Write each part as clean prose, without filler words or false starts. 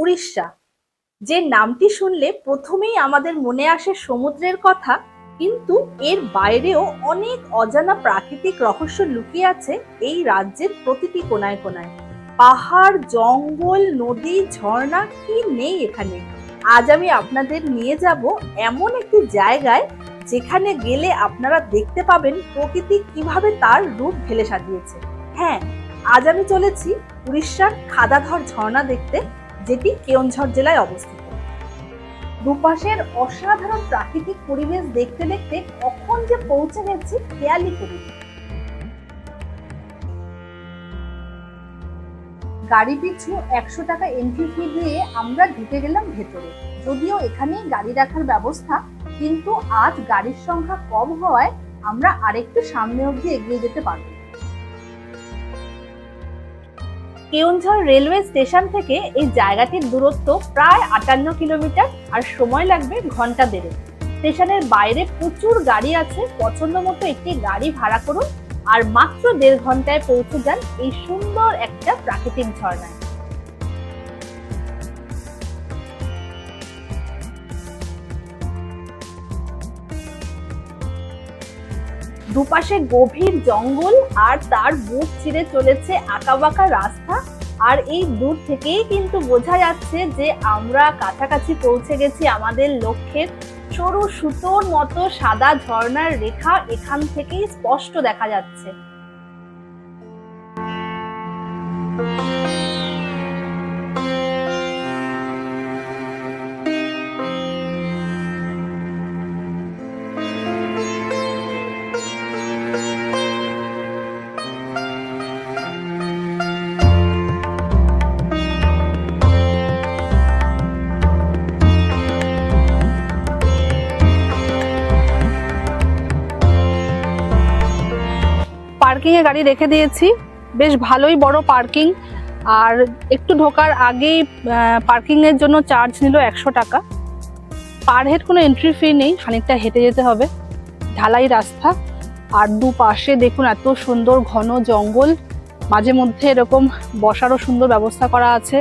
উড়িষ্যা। যে নামটি শুনলে প্রথমেই আমাদের মনে আসে সমুদ্রের কথা, কিন্তু এর বাইরেও অনেক অজানা প্রাকৃতিক রহস্য লুকিয়ে আছে এই রাজ্যের প্রতিটি কোনায় কোনায়। পাহাড়, জঙ্গল, নদী, ঝর্ণা, কি নেই এখানে। আজ আমি আপনাদের নিয়ে যাব এমন একটি জায়গায় যেখানে গেলে আপনারা দেখতে পাবেন প্রকৃতি কিভাবে তার রূপ ঢেলে সাজিয়েছে। হ্যাঁ, আজ আমি চলেছি উড়িষ্যার খাদাধর ঝর্ণা দেখতে, যেটি কেওনঝড় জেলায় অবস্থিত। দুপাশের অসাধারণ প্রাকৃতিক পরিবেশ দেখতে দেখতে কখন যে পৌঁছে গেছি খেয়ালই করিনি। গাড়ি পিছু 100 টাকা এন্ট্রি ফি দিয়ে আমরা ঢুকে গেলাম ভেতরে। যদিও এখানেই গাড়ি রাখার ব্যবস্থা, কিন্তু আজ গাড়ির সংখ্যা কম হওয়ায় আমরা আরেকটু সামনে অবধি এগিয়ে যেতে পারব। কেওনঝড় রেলওয়ে স্টেশন থেকে এই জায়গাটির দূরত্ব প্রায় 58 কিলোমিটার, আর সময় লাগবে ঘন্টা দেড়েক। স্টেশনের বাইরে প্রচুর গাড়ি আছে, পছন্দ মতো একটি গাড়ি ভাড়া করুন আর মাত্র 1.5 ঘন্টায় পৌঁছে যান এই সুন্দর একটা প্রাকৃতিক ঝর্ণায়। দুপাশে গভীর জঙ্গল আর তার বুক চিরে চলেছে আঁকাবাঁকা রাস্তা, আর এই দূর থেকেই কিন্তু বোঝা যাচ্ছে যে আমরা কাছাকাছি পৌঁছে গেছি আমাদের লক্ষ্যের। সরু সুতোর মতো সাদা ঝর্ণার রেখা এখান থেকেই স্পষ্ট দেখা যাচ্ছে। পার্কিং এ গাড়ি রেখে দিয়েছি, বেশ ভালোই বড় পার্কিং। আর একটু ঢোকার আগেই পার্কিং এর জন্য চার্জ নিল 100 টাকা। পার হেড কোনো এন্ট্রি ফি নেই, খানিকটা হেঁটে যেতে হবে। ঢালাই রাস্তা, আর দুপাশে দেখুন এত সুন্দর ঘন জঙ্গল, মাঝে মধ্যে এরকম বসারও সুন্দর ব্যবস্থা করা আছে।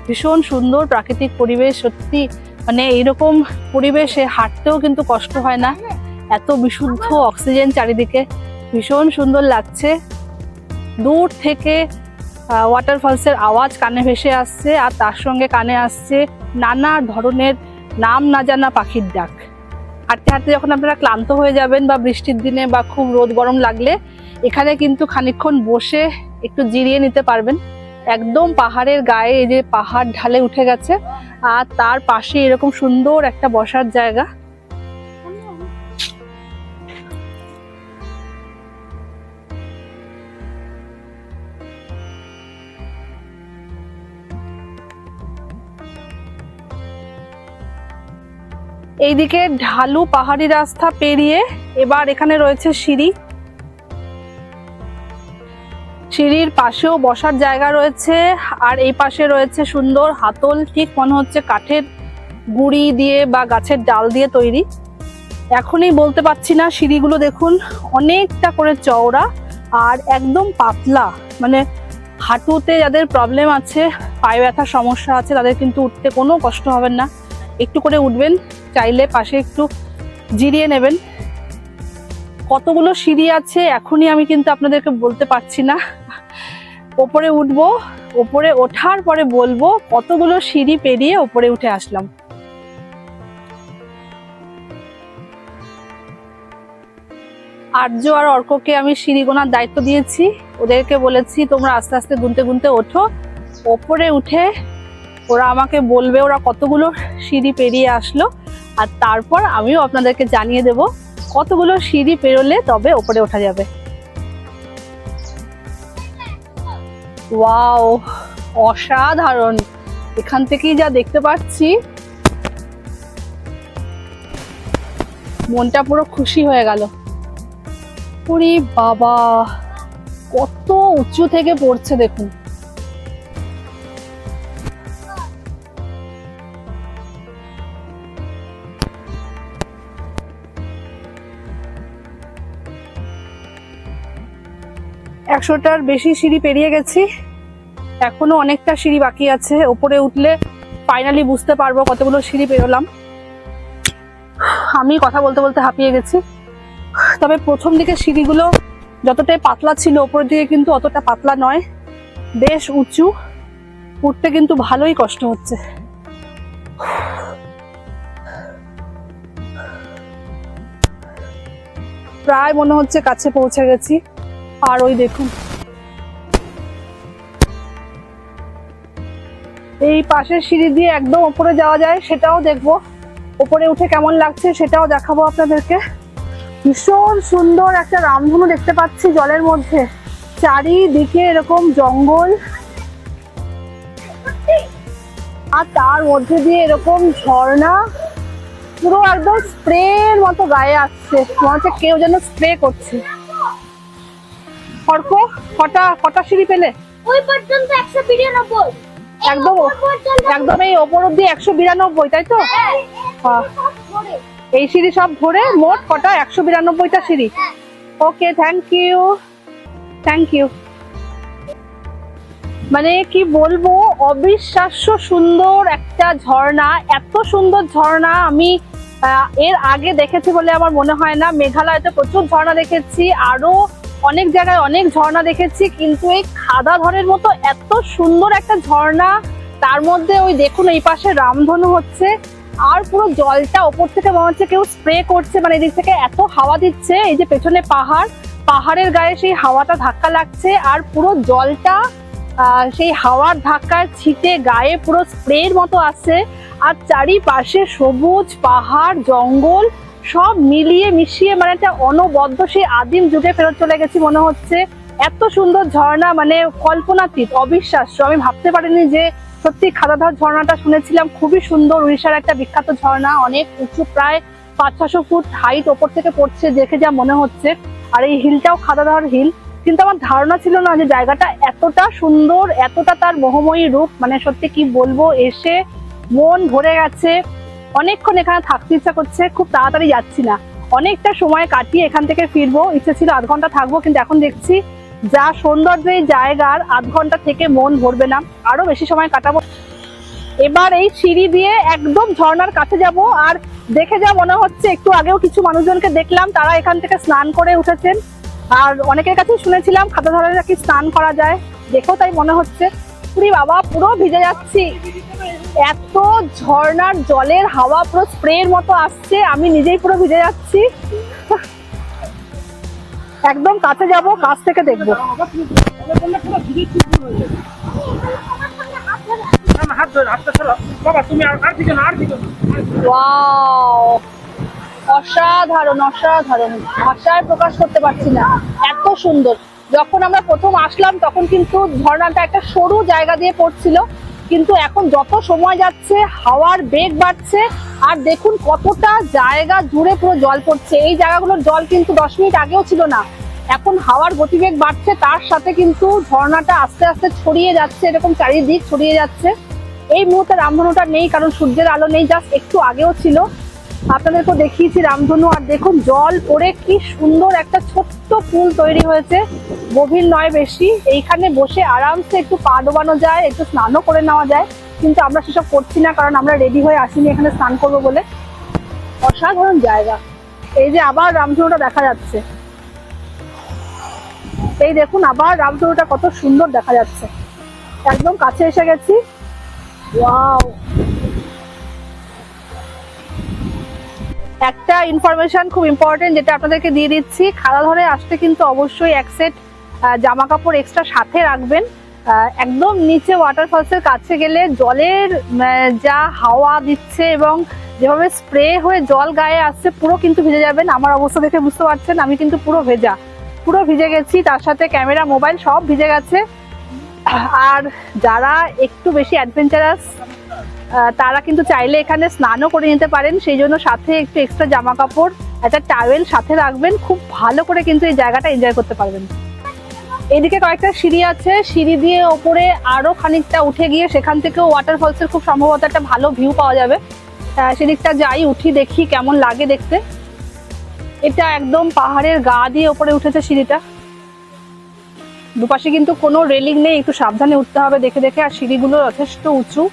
ভীষণ সুন্দর প্রাকৃতিক পরিবেশ, সত্যি মানে এইরকম পরিবেশে হাঁটতেও কিন্তু কষ্ট হয় না, এত বিশুদ্ধ অক্সিজেন চারিদিকে, ভীষণ সুন্দর লাগছে। দূর থেকে ওয়াটারফলসের আওয়াজ কানে ভেসে আসছে, আর তার সঙ্গে কানে আসছে নানা ধরনের নাম না জানা পাখির ডাক। হাঁটতে হাঁটতে যখন আপনারা ক্লান্ত হয়ে যাবেন বা বৃষ্টির দিনে বা খুব রোদ গরম লাগলে এখানে কিন্তু খানিকক্ষণ বসে একটু জিরিয়ে নিতে পারবেন। একদম পাহাড়ের গায়ে এই যে পাহাড় ঢালে উঠে গেছে, আর তার পাশে এরকম সুন্দর একটা বসার জায়গা। এইদিকে ঢালু পাহাড়ি রাস্তা পেরিয়ে এবার এখানে রয়েছে সিঁড়ি। সিঁড়ির পাশেও বসার জায়গা রয়েছে, আর এই পাশে রয়েছে সুন্দর হাতল, ঠিক মনে হচ্ছে কাঠের গুঁড়ি দিয়ে বা গাছের ডাল দিয়ে তৈরি। এখনই বলতে পারছি না। সিঁড়িগুলো দেখুন অনেকটা করে চওড়া আর একদম পাতলা, মানে হাঁটুতে যাদের প্রবলেম আছে, পায়ে ব্যথার সমস্যা আছে, তাদের কিন্তু উঠতে কোনো কষ্ট হবে না। একটু করে উঠবেন, চাইলে পাশে একটু জিরিয়ে নেবেন। কতগুলো সিঁড়ি আছে এখনই আমি কিন্তু আপনাদেরকে বলতে পারছি না। ওপরে উঠবো, ওপরে ওঠার পরে বলবো কতগুলো সিঁড়ি পেরিয়ে ওপরে উঠে আসলাম। আর্য আর অর্ককে আমি সিঁড়ি গোনার দায়িত্ব দিয়েছি, ওদেরকে বলেছি তোমরা আস্তে আস্তে গুনতে গুনতে ওঠো। ওপরে উঠে ওরা আমাকে বলবে ওরা কতগুলো সিঁড়ি পেরিয়ে আসলো, আর তারপর আমিও আপনাদেরকে জানিয়ে দেব কতগুলো সিঁড়ি পেরোলে তবে ওপরে ওঠা যাবে। ওয়াও, অসাধারণ! এখান থেকেই যা দেখতে পাচ্ছি মনটা পুরো খুশি হয়ে গেল। ওরে বাবা, কত উঁচু থেকে পড়ছে দেখুন। একশোটার বেশি সিঁড়ি পেরিয়ে গেছি, এখনো অনেকটা সিঁড়ি বাকি আছে। ওপরে উঠলে ফাইনালি বুঝতে পারবো কতগুলো সিঁড়ি পেরোলাম। আমি কথা বলতে বলতে হাঁপিয়ে গেছি। তবে প্রথম দিকে সিঁড়িগুলো যতটাই পাতলা ছিল ওপরের দিকে কিন্তু অতটা পাতলা নয়, বেশ উঁচু, উঠতে কিন্তু ভালোই কষ্ট হচ্ছে। প্রায় মনে হচ্ছে কাছে পৌঁছে গেছি। আর ওই দেখুন এই পাশের সিঁড়ি দিয়ে একদম উপরে যাওয়া যায়, সেটাও দেখবো। উপরে উঠে কেমন লাগছে সেটাও দেখাবো আপনাদেরকে। ভীষণ সুন্দর একটা রামধনু দেখতে পাচ্ছি জলের মধ্যে, চারিদিকে এরকম জঙ্গল, আর তার মধ্যে দিয়ে এরকম ঝর্ণা, পুরো একদম স্প্রের মতো গায়ে আসছে, মনে হচ্ছে কেউ যেন স্প্রে করছে। অর্ক, কটা সিঁড়ি পেলে? ওই পর্যন্ত 192। একদম একদম এই ওপর অব্দি 192, তাই তো? এই সিঁড়ি সব ধরে মোট কটা? 192টা সিঁড়ি। ওকে, থ্যাংক ইউ, থ্যাংক ইউ। মানে কি বলবো, অবিশ্বাস্য সুন্দর একটা ঝর্ণা। এত সুন্দর ঝর্ণা আমি এর আগে দেখেছি বলে আমার মনে হয় না। মেঘালয়তে প্রচুর ঝর্ণা দেখেছি, আরো অনেক জায়গায় অনেক ঝর্ণা দেখেছি, কিন্তু এই খাদাধরের মতো এত সুন্দর একটা ঝর্ণা, তার মধ্যে ওই দেখুন এই পাশে রামধনু হচ্ছে, আর পুরো জলটা ওপর থেকে মনে হচ্ছে কেউ স্প্রে করছে। মানে এদিক থেকে এত হাওয়া দিচ্ছে, এই যে পেছনে পাহাড়ের গায়ে সেই হাওয়াটা ধাক্কা লাগছে, আর পুরো জলটা সেই হাওয়ার ধাক্কায় ছিটে গায়ে পুরো স্প্রের মতো আসছে। আর চারিপাশে সবুজ পাহাড় জঙ্গল সব মিলিয়ে মিশিয়ে, মানে একটা অনবদ্য সেই আদিম যুগে ফেরত চলে গেছি মনে হচ্ছে। এত সুন্দর ঝর্ণা, মানে কল্পনাতীত, অবিশ্বাস্য। আমি ভাবতে পারিনি যে সত্যি খাদাধর ঝর্ণাটা শুনেছিলাম খুবই সুন্দর, উড়িষ্যার একটা বিখ্যাত ঝর্ণা, অনেক উঁচু, প্রায় 500-600 ফুট হাইট ওপর থেকে পড়ছে দেখে যা মনে হচ্ছে। আর এই হিলটাও খাদাধর হিল, কিন্তু আমার ধারণা ছিল না যে জায়গাটা এতটা সুন্দর, এতটা তার মোহময়ী রূপ। মানে সত্যি কি বলবো, এসে মন ভরে গেছে। অনেকক্ষণ এখানে থাকতে ইচ্ছা করছে, খুব তাড়াতাড়ি যাচ্ছি না, অনেকটা সময় কাটিয়ে এখান থেকে ফিরবো। ইচ্ছে ছিল আধ ঘন্টা থাকবো, কিন্তু এখন দেখছি যা সৌন্দর্য এই জায়গার, আধ ঘন্টা থেকে মন ভরবে না, আরো বেশি সময় কাটাবো। এবার এই সিঁড়ি দিয়ে একদম ঝর্ণার কাছে যাব। আর দেখে যা মনে হচ্ছে, একটু আগেও কিছু মানুষজনকে দেখলাম, তারা এখান থেকে স্নান করে উঠেছেন। আর অনেকের কাছে শুনেছিলাম খাদাধরে নাকি স্নান করা যায়, দেখেও তাই মনে হচ্ছে। পুরি বাবা, পুরো ভিজে যাচ্ছি, এত ঝর্ণার জলের হাওয়া পুরো স্প্রের মতো আসছে, আমি নিজেই পুরো ভিজে যাচ্ছি। একদম কাছে যাব, কাছ থেকে দেখবো। অসাধারণ অসাধারণ, ভাষায় প্রকাশ করতে পারছি না, এত সুন্দর। যখন আমরা প্রথম আসলাম তখন কিন্তু ঝর্ণাটা একটা সরু জায়গা দিয়ে পড়ছিল, কিন্তু এখন যত সময় যাচ্ছে হাওয়ার বেগ বাড়ছে, আর দেখুন কতটা জায়গা জুড়ে পুরো জল পড়ছে। এই জায়গাগুলোর জল কিন্তু 10 মিনিট আগেও ছিল না, এখন হাওয়ার গতিবেগ বাড়ছে, তার সাথে কিন্তু ঝর্ণাটা আস্তে আস্তে ছড়িয়ে যাচ্ছে, এরকম চারিদিক ছড়িয়ে যাচ্ছে। এই মুহূর্তে রামধনুটা নেই, কারণ সূর্যের আলো নেই, জাস্ট একটু আগেও ছিল, আপনাদেরকে দেখিয়েছি রামধনু। আর দেখুন জল পড়ে কি সুন্দর একটা ছোট্ট পুল তৈরি হয়েছে, গভীর নয় বেশি। এইখানে বসে আরামসে একটু পা ডোবানো যায়, একটু স্নানও করে নেওয়া যায়, কিন্তু আমরা সেসব করছি না, কারণ আমরা রেডি হয়ে আসিনি এখানে স্নান করবো বলে। অসাধারণ জায়গা। এই যে আবার রামধনুটা দেখা যাচ্ছে, এই দেখুন আবার রামধনুটা কত সুন্দর দেখা যাচ্ছে, একদম কাছে এসে গেছি। ওয়াও, একটা ইনফরমেশন খুব ইম্পর্টেন্ট যেটা আপনাদেরকে দিয়ে দিচ্ছি, খাদাধরে আসতে কিন্তু অবশ্যই এক সেট জামা কাপড় এক্সট্রা সাথে রাখবেন। একদম নিচে ওয়াটারফলসের কাছে গেলে জলের যা হাওয়া দিচ্ছে এবং যেভাবে স্প্রে হয়ে জল গায়ে আসছে, পুরো কিন্তু ভিজে যাবেন। আমার অবস্থা দেখে বুঝতে পারছেন আমি কিন্তু পুরো ভেজা, পুরো ভিজে গেছি, তার সাথে ক্যামেরা মোবাইল সব ভিজে গেছে। আর যারা একটু বেশি অ্যাডভেঞ্চারাস তারা কিন্তু চাইলে এখানে স্নানও করে নিতে পারেন, সেই জন্য সাথে একটু এক্সট্রা জামা কাপড়, একটা টাওয়েল সাথে রাখবেন, খুব ভালো করে কিন্তু এই জায়গাটা এনজয় করতে পারবেন। এদিকে কয়েকটা সিঁড়ি আছে, সিঁড়ি দিয়ে ওপরে আরো খানিকটা উঠে গিয়ে সেখান থেকেও ওয়াটারফলসের খুব সম্ভবত একটা ভালো ভিউ পাওয়া যাবে। সেদিকটা যাই, উঠি, দেখি কেমন লাগে দেখতে। এটা একদম পাহাড়ের গা দিয়ে ওপরে উঠেছে সিঁড়িটা, দুপাশে কিন্তু কোনো রেলিং নেই, একটু সাবধানে উঠতে হবে দেখে দেখে, আর সিঁড়িগুলো যথেষ্ট উঁচু।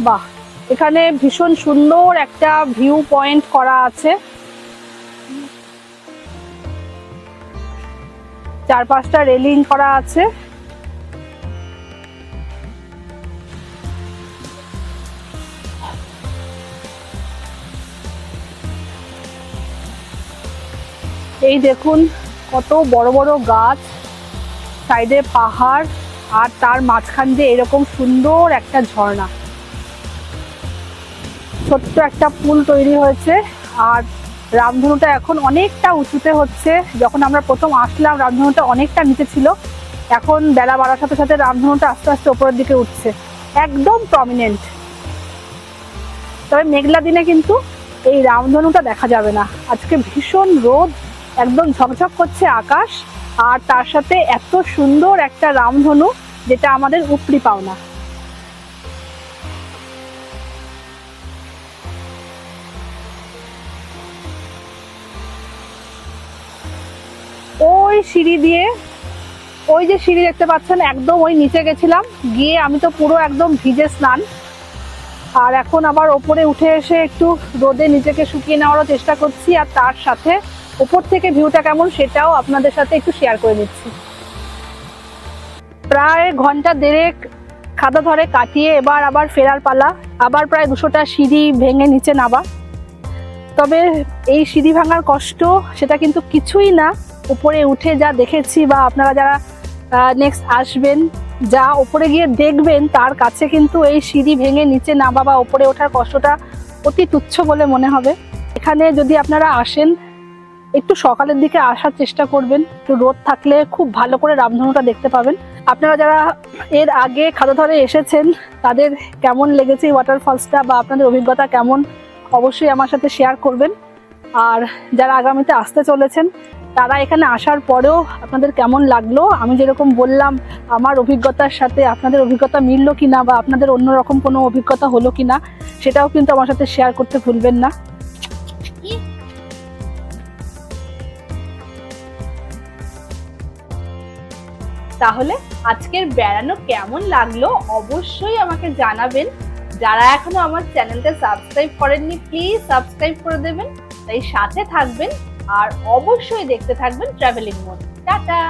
বাহ, এখানে ভীষণ সুন্দর একটা ভিউ পয়েন্ট করা আছে। চারপাশটা রেলিং করা আছে। এই দেখুন কত বড় বড় গাছ, সাইডে পাহাড়, আর তার মাঝখান দিয়ে এরকম সুন্দর একটা ঝর্ণা। ছোট্ট একটা পুল তৈরি হয়েছে। আর রামধনুটা এখন অনেকটা উঁচুতে হচ্ছে। যখন আমরা প্রথম আসলাম রামধনুটা অনেকটা নিচে ছিল, এখন বেলা বাড়ার সাথে সাথে রামধনুটা আস্তে আস্তে উপরের দিকে উঠছে, একদম প্রমিনেন্ট। তবে মেঘলা দিনে কিন্তু এই রামধনুটা দেখা যাবে না। আজকে ভীষণ রোদ, একদম ঝকঝক করছে আকাশ, আর তার সাথে এত সুন্দর একটা রামধনু, যেটা আমাদের উপরি পাওনা। ওই সিঁড়ি দিয়ে, ওই যে সিঁড়ি দেখতে পাচ্ছেন, একদম ওই নিচে গেছিলাম, গিয়ে আমি তো পুরো একদম ভিজে স্নান। আর এখন আবার ওপরে উঠে এসে একটু রোদে নিজেকে শুকিয়ে নেওয়ারও চেষ্টা করছি, আর তার সাথে ওপর থেকে ভিউটা কেমন সেটাও আপনাদের সাথে একটু শেয়ার করে দিচ্ছি। প্রায় ঘন্টা দেড়েক খাদা ধরে কাটিয়ে এবার আবার ফেরার পালা। আবার প্রায় 200টা সিঁড়ি ভেঙে নিচে নামা। তবে এই সিঁড়ি ভাঙার কষ্ট সেটা কিন্তু কিছুই না উপরে উঠে যা দেখেছি, বা আপনারা যারা নেক্সট আসবেন, যা উপরে গিয়ে দেখবেন, তার কাছে কিন্তু এই সিঁড়ি ভেঙে নিচে নামা বা উপরে ওঠার কষ্টটা অতি তুচ্ছ বলে মনে হবে। এখানে যদি আপনারা আসেন, একটু সকালের দিকে আসার চেষ্টা করবেন, একটু রোদ থাকলে খুব ভালো করে রামধনুটা দেখতে পাবেন। আপনারা যারা এর আগে খাদাধরে এসেছেন, তাদের কেমন লেগেছে এই ওয়াটারফলসটা, বা আপনাদের অভিজ্ঞতা কেমন, অবশ্যই আমার সাথে শেয়ার করবেন। আর যারা আগামীতে আসতে চলেছেন, তারা এখানে আসার পরেও আপনাদের কেমন লাগলো, আমি যেরকম বললাম আমার অভিজ্ঞতার সাথে আপনাদের অভিজ্ঞতা মিললো কিনা, বা আপনাদের অন্যরকম কোনো অভিজ্ঞতা হলো কিনা, সেটাও কিন্তু আমার সাথে শেয়ার করতে ভুলবেন না। তাহলে আজকের বেড়ানো কেমন লাগলো অবশ্যই আমাকে জানাবেন। যারা এখনো আমার চ্যানেলটা সাবস্ক্রাইব করেননি, প্লিজ সাবস্ক্রাইব করে দেবেন। তাই সাথে থাকবেন, আর অবশ্যই দেখতে থাকবেন ট্রাভেলিং মোড। টাটা।